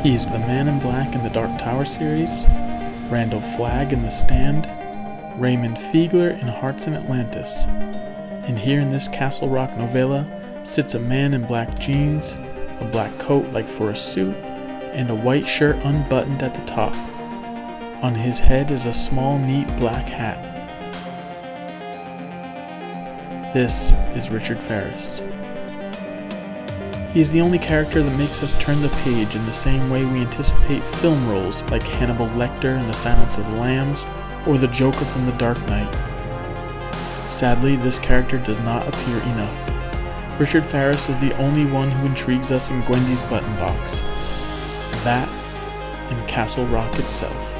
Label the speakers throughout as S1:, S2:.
S1: He's the Man in Black in the Dark Tower series, Randall Flagg in The Stand, Raymond Fiegler in Hearts in Atlantis. And here in this Castle Rock novella sits a man in black jeans, a black coat like for a suit, and a white shirt unbuttoned at the top. On his head is a small, neat black hat. This is Richard Ferris. He is the only character that makes us turn the page in the same way we anticipate film roles like Hannibal Lecter in The Silence of the Lambs or the Joker from The Dark Knight. Sadly, this character does not appear enough. Richard Ferris is the only one who intrigues us in Gwendy's button box. That and Castle Rock itself.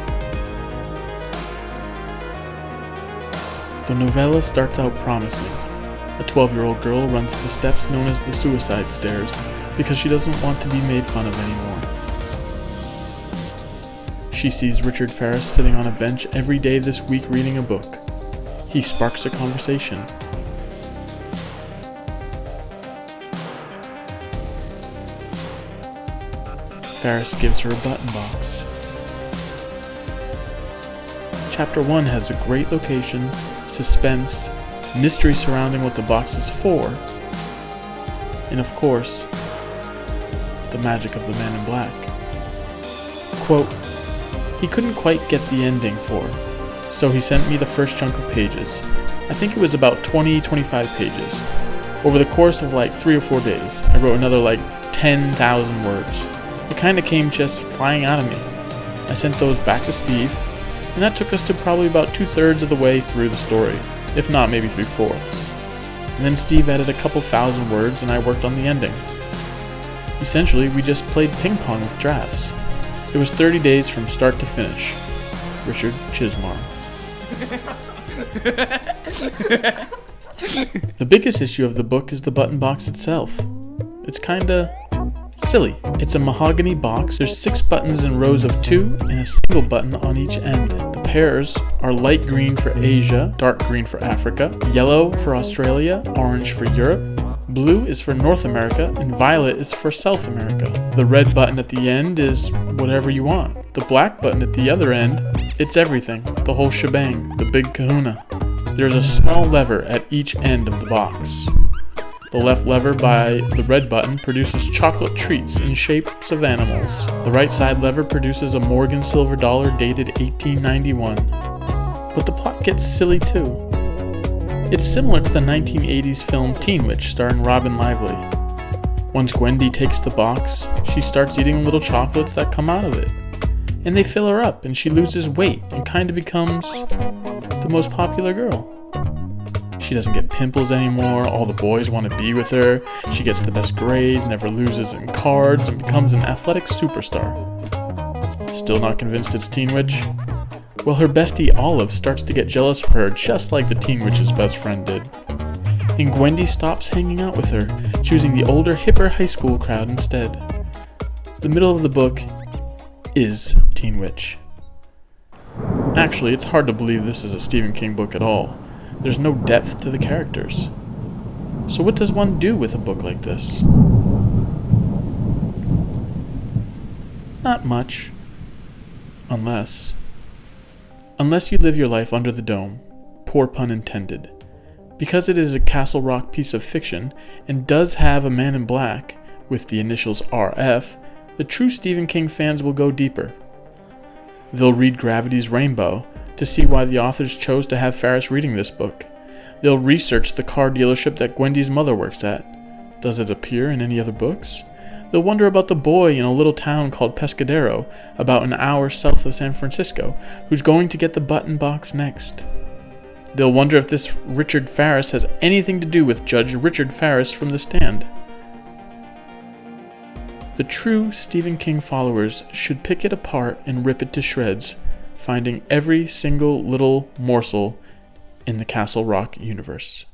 S1: The novella starts out promising. A 12-year-old girl runs the steps known as the suicide stairs because she doesn't want to be made fun of anymore. She sees Richard Ferris sitting on a bench every day this week reading a book. He sparks a conversation. Ferris gives her a button box. Chapter 1 has a great location, suspense, mystery surrounding what the box is for, and of course, the magic of the Man in Black. Quote, "He couldn't quite get the ending for, so he sent me the first chunk of pages. I think it was about 20-25 pages. Over the course of like 3 or 4 days, I wrote another like 10,000 words. It kinda came just flying out of me. I sent those back to Steve, and that took us to probably about 2/3 of the way through the story. If not, maybe 3/4. And then Steve added a couple thousand words and I worked on the ending. Essentially, we just played ping pong with drafts. It was 30 days from start to finish. Richard Chizmar." The biggest issue of the book is the button box itself. It's kinda silly. It's a mahogany box. There's 6 buttons in rows of 2 and a single button on each end. The pairs are light green for Asia, dark green for Africa, yellow for Australia, orange for Europe, blue is for North America, and violet is for South America. The red button at the end is whatever you want. The black button at the other end, it's everything, the whole shebang, the big kahuna. There's a small lever at each end of the box. The left lever by the red button produces chocolate treats in shapes of animals. The right side lever produces a Morgan silver dollar dated 1891. But the plot gets silly too. It's similar to the 1980s film Teen Witch starring Robin Lively. Once Gwendy takes the box, she starts eating little chocolates that come out of it. And they fill her up and she loses weight and kinda becomes the most popular girl. She doesn't get pimples anymore, all the boys want to be with her, she gets the best grades, never loses in cards, and becomes an athletic superstar. Still not convinced it's Teen Witch? Well, her bestie Olive starts to get jealous of her just like the Teen Witch's best friend did. And Gwendy stops hanging out with her, choosing the older, hipper high school crowd instead. The middle of the book is Teen Witch. Actually, it's hard to believe this is a Stephen King book at all. There's no depth to the characters. So what does one do with a book like this? Not much. Unless you live your life under the dome. Poor pun intended. Because it is a Castle Rock piece of fiction and does have a Man in Black with the initials RF, the true Stephen King fans will go deeper. They'll read Gravity's Rainbow to see why the authors chose to have Ferris reading this book. They'll research the car dealership that Gwendy's mother works at. Does it appear in any other books? They'll wonder about the boy in a little town called Pescadero, about an hour south of San Francisco, who's going to get the button box next. They'll wonder if this Richard Ferris has anything to do with Judge Richard Ferris from The Stand. The true Stephen King followers should pick it apart and rip it to shreds, finding every single little morsel in the Castle Rock universe.